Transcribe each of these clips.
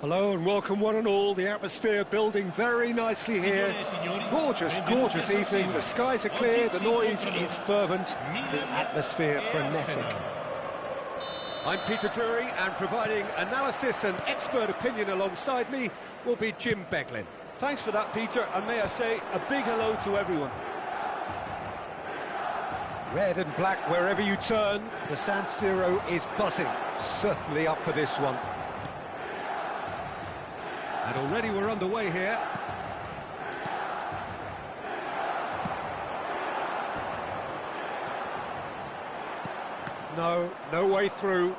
Hello and welcome one and all. The atmosphere building very nicely here. Gorgeous, gorgeous evening. The skies are clear, the noise is fervent, the atmosphere frenetic. I'm Peter Drury, and providing analysis and expert opinion alongside me will be Jim Beglin. Thanks for that, Peter, and may I say a big hello to everyone. Red and black wherever you turn, the San Siro is buzzing. Certainly up for this one. And already we're underway here. No way through.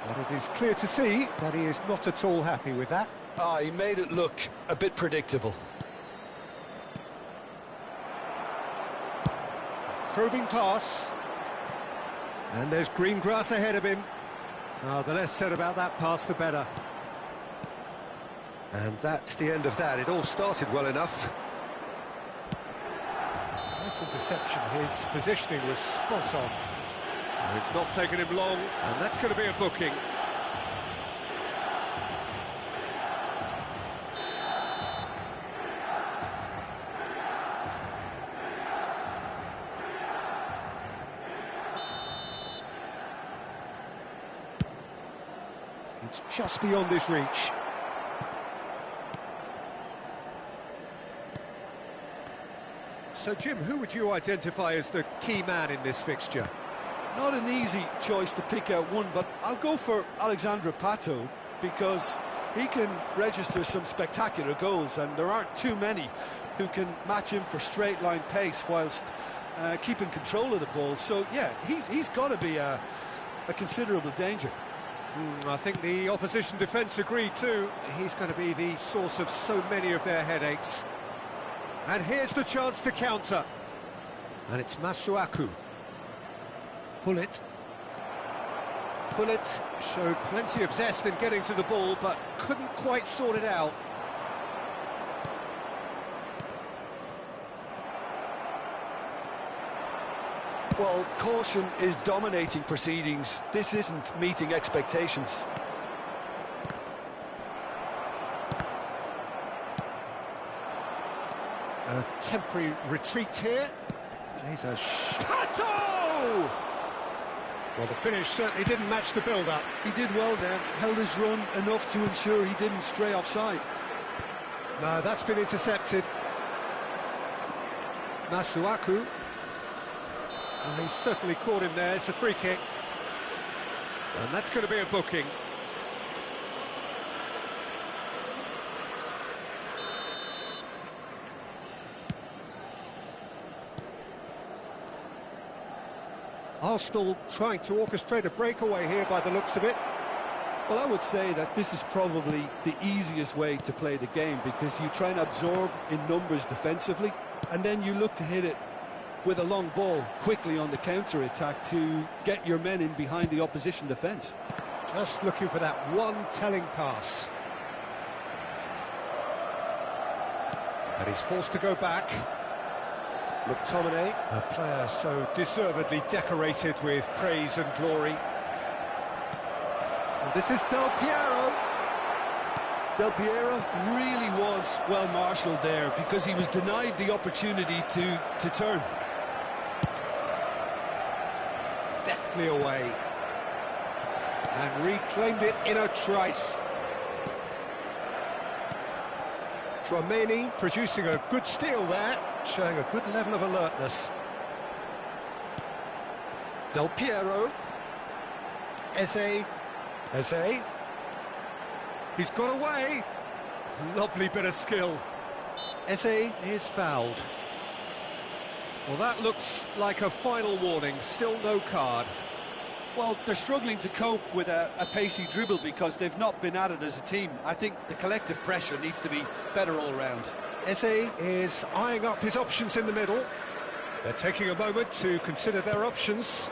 But it is clear to see that he is not at all happy with that. He made it look a bit predictable. Probing pass. And there's green grass ahead of him. The less said about that pass, the better. And that's the end of that. It all started well enough. Nice interception. His positioning was spot on. It's not taken him long, and that's going to be a booking. It's just beyond his reach. So, Jim, who would you identify as the key man in this fixture? Not an easy choice to pick out one, but I'll go for Alexandre Pato, because he can register some spectacular goals, and there aren't too many who can match him for straight-line pace whilst keeping control of the ball. So, yeah, he's got to be a considerable danger. I think the opposition defence agree too. He's going to be the source of so many of their headaches. And here's the chance to counter. And it's Masuaku. Pullet showed plenty of zest in getting to the ball, but couldn't quite sort it out. Well, caution is dominating proceedings. This isn't meeting expectations. A temporary retreat here. He's a Pato! Well, the finish certainly didn't match the build-up. He did well there, held his run enough to ensure he didn't stray offside. No, that's been intercepted. Masuaku. Well, he certainly caught him there. It's a free kick. And that's going to be a booking. Arsenal trying to orchestrate a breakaway here by the looks of it. Well, I would say that this is probably the easiest way to play the game, because you try and absorb in numbers defensively, and then you look to hit it with a long ball quickly on the counter-attack to get your men in behind the opposition defence. Just looking for that one telling pass. And he's forced to go back. McTominay, a player so deservedly decorated with praise and glory. And this is Del Piero. Del Piero really was well marshalled there, because he was denied the opportunity to turn. Deftly away. And reclaimed it in a trice. Torneio producing a good steal there, showing a good level of alertness. Del Piero. Eze. He's got away. Lovely bit of skill. Eze is fouled. Well, that looks like a final warning. Still no card. Well, they're struggling to cope with a pacey dribble because they've not been at it as a team. I think the collective pressure needs to be better all round. Eze is eyeing up his options in the middle. They're taking a moment to consider their options.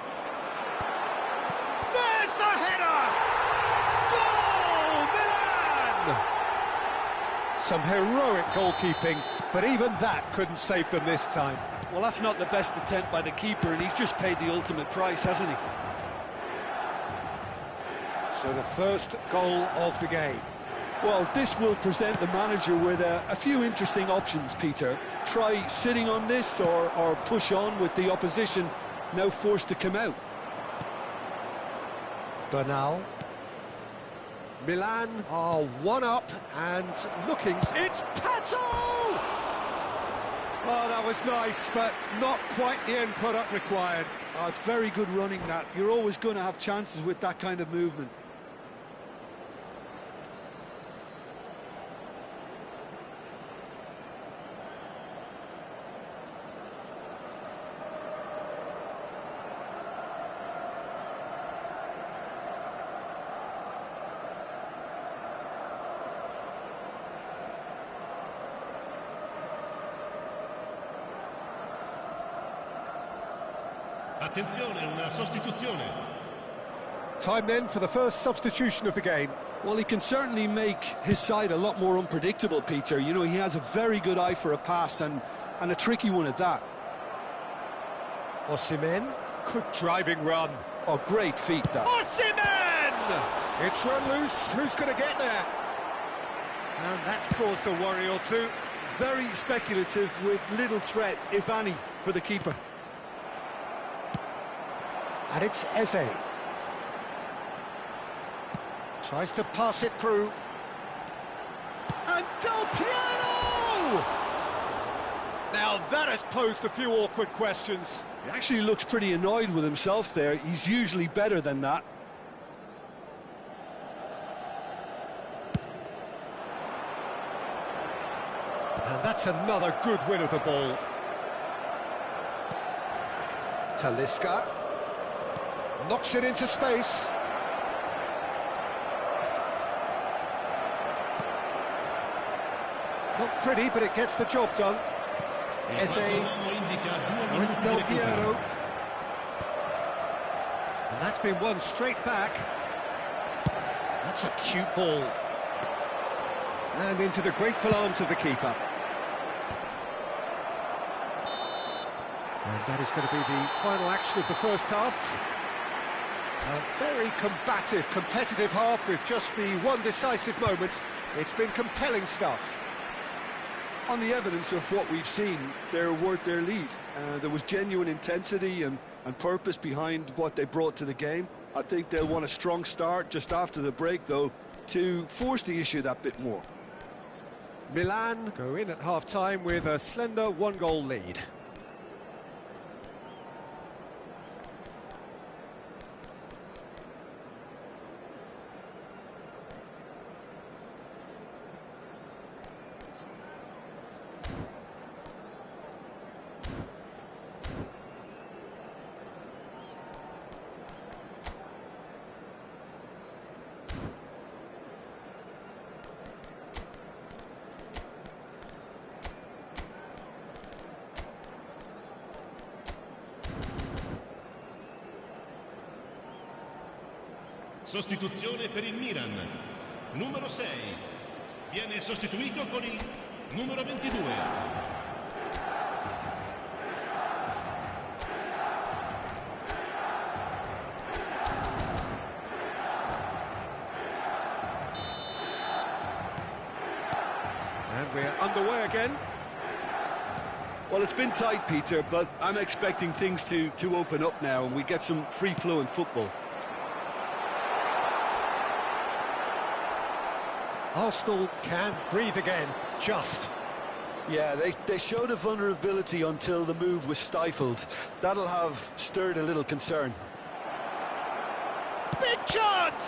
There's the header! Goal, Milan! Some heroic goalkeeping, but even that couldn't save them this time. Well, that's not the best attempt by the keeper, and he's just paid the ultimate price, hasn't he? So the first goal of the game. Well, this will present the manager with a few interesting options, Peter. Try sitting on this or push on with the opposition now forced to come out. Bernal. Milan are one up and looking... It's Pato! Oh, that was nice, but not quite the end product required. Oh, it's very good running, that. You're always going to have chances with that kind of movement. Attenzione, una sostituzione. Time then for the first substitution of the game. Well, he can certainly make his side a lot more unpredictable, Peter. You know, he has a very good eye for a pass and a tricky one at that. Osimhen, good driving run. Oh, great feet, that. Osimhen! It's run loose, who's going to get there? And that's caused a worry or two. Very speculative with little threat, if any, for the keeper. And it's Eze. Tries to pass it through. And Del Piero! Now that has posed a few awkward questions. He actually looks pretty annoyed with himself there. He's usually better than that. And that's another good win of the ball. Talisca. Knocks it into space. Not pretty, but it gets the job done. Eze. Now it's Del Piero. And that's been won straight back. That's a cute ball. And into the grateful arms of the keeper. And that is going to be the final action of the first half. A very combative, competitive half with just the one decisive moment. It's been compelling stuff. On the evidence of what we've seen, they're worth their lead. There was genuine intensity and purpose behind what they brought to the game. I think they'll want a strong start just after the break, though, to force the issue that bit more. Milan go in at half-time with a slender one-goal lead. Sostituzione per il Milan. Numero 6. Viene sostituito con il numero 22. And we're underway again. Well, it's been tight, Peter, but I'm expecting things to open up now and we get some free-flowing football. Arsenal can breathe again, just. Yeah, they showed a vulnerability until the move was stifled. That'll have stirred a little concern. Big chance!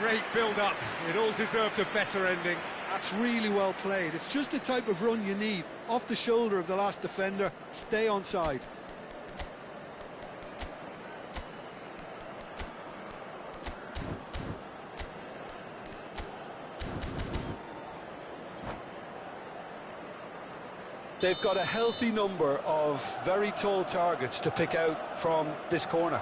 Great build-up. It all deserved a better ending. That's really well played. It's just the type of run you need. Off the shoulder of the last defender, stay onside. They've got a healthy number of very tall targets to pick out from this corner.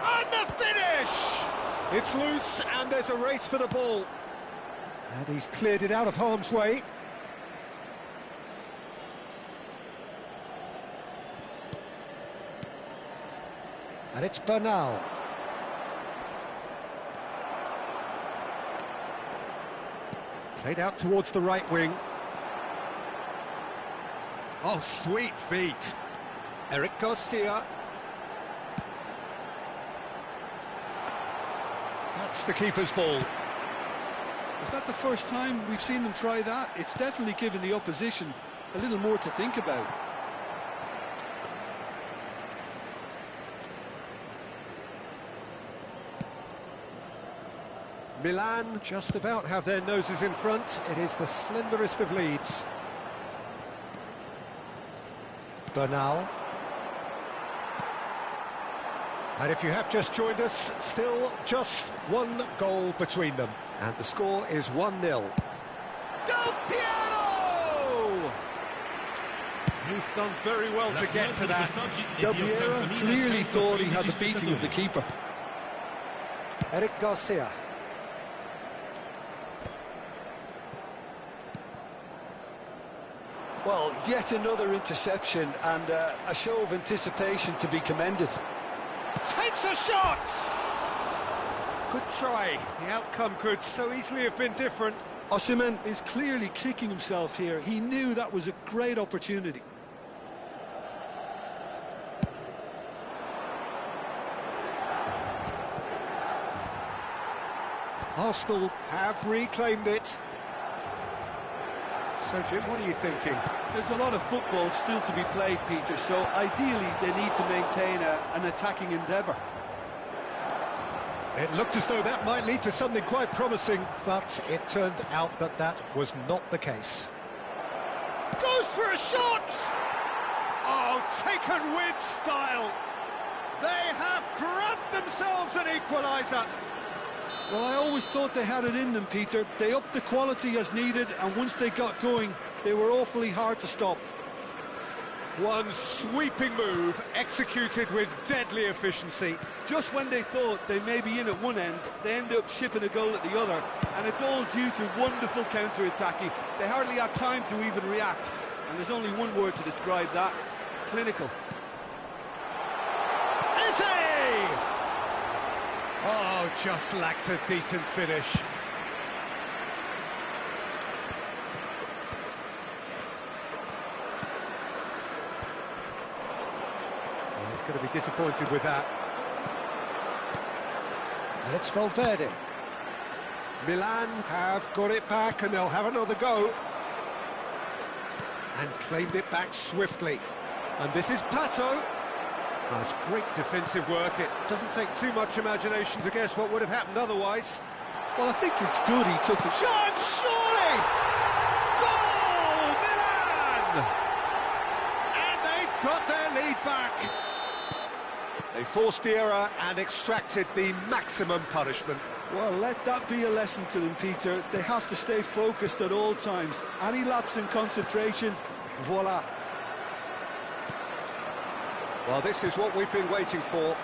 And the finish! It's loose and there's a race for the ball. And he's cleared it out of harm's way. And it's Bernal. Played out towards the right wing. Oh, sweet feet. Eric Garcia. That's the keeper's ball. Is that the first time we've seen them try that? It's definitely given the opposition a little more to think about. Milan just about have their noses in front. It is the slenderest of leads. Bernal. And if you have just joined us, still just one goal between them. And the score is 1-0. Del Piero! He's done very well to get to that. Del Piero clearly thought he had the beating of the keeper. Eric Garcia. Well, yet another interception and a show of anticipation to be commended. Takes a shot! Good try. The outcome could so easily have been different. Osimhen is clearly kicking himself here. He knew that was a great opportunity. Arsenal have reclaimed it. So, Jim, what are you thinking? There's a lot of football still to be played, Peter, so ideally they need to maintain an attacking endeavour. It looked as though that might lead to something quite promising, but it turned out that that was not the case. Goes for a shot! Oh, taken with style! They have grabbed themselves an equaliser! Well, I always thought they had it in them, Peter. They upped the quality as needed, and once they got going, they were awfully hard to stop. One sweeping move, executed with deadly efficiency. Just when they thought they may be in at one end, they end up shipping a goal at the other, and it's all due to wonderful counter-attacking. They hardly had time to even react, and there's only one word to describe that: clinical. Is he? Oh, just lacked a decent finish. Well, he's going to be disappointed with that. And it's Valverde. Milan have got it back and they'll have another go. And claimed it back swiftly. And this is Pato. That's great defensive work. It doesn't take too much imagination to guess what would have happened otherwise. Well, I think it's good he took the shot, surely! Goal, Milan! And they've got their lead back. They forced the error and extracted the maximum punishment. Well, let that be a lesson to them, Peter. They have to stay focused at all times. Any lapse in concentration, voila. Well, this is what we've been waiting for.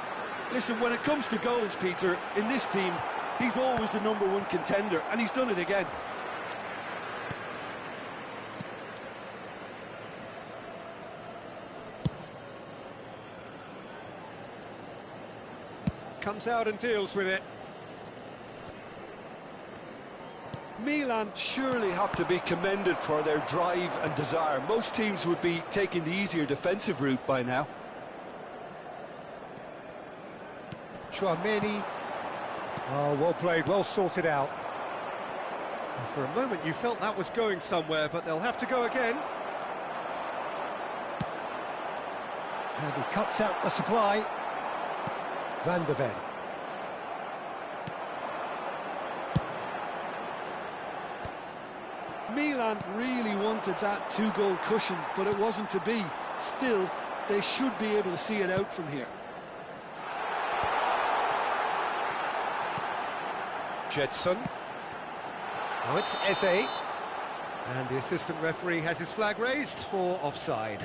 Listen, when it comes to goals, Peter, in this team, he's always the #1 contender, and he's done it again. Comes out and deals with it. Milan surely have to be commended for their drive and desire. Most teams would be taking the easier defensive route by now. Torneio. Oh, well played, well sorted out. And for a moment you felt that was going somewhere, but they'll have to go again. And he cuts out the supply. Van de Ven. Milan really wanted that 2-goal cushion, but it wasn't to be. Still, they should be able to see it out from here. Jetson. Now it's Eze. And the assistant referee has his flag raised for offside.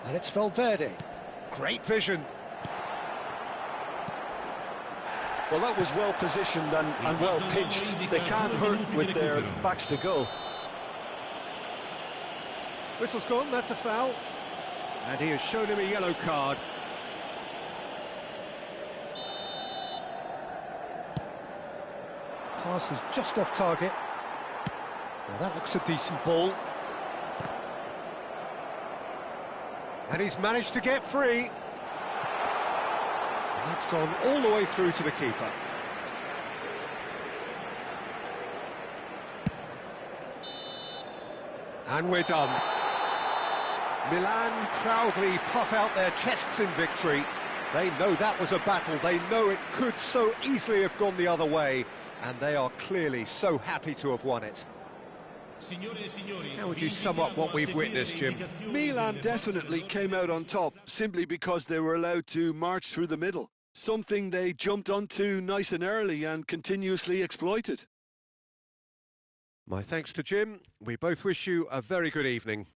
And it's Valverde. Great vision. Well, that was well positioned and well pitched. They can't hurt with their backs to goal. Whistle's gone, that's a foul. And he has shown him a yellow card. Pass is just off target. Now that looks a decent ball. And he's managed to get free. And that's gone all the way through to the keeper. And we're done. Milan proudly puff out their chests in victory. They know that was a battle. They know it could so easily have gone the other way. And they are clearly so happy to have won it. How would you sum up what we've witnessed, Jim? Milan definitely came out on top simply because they were allowed to march through the middle. Something they jumped onto nice and early and continuously exploited. My thanks to Jim. We both wish you a very good evening.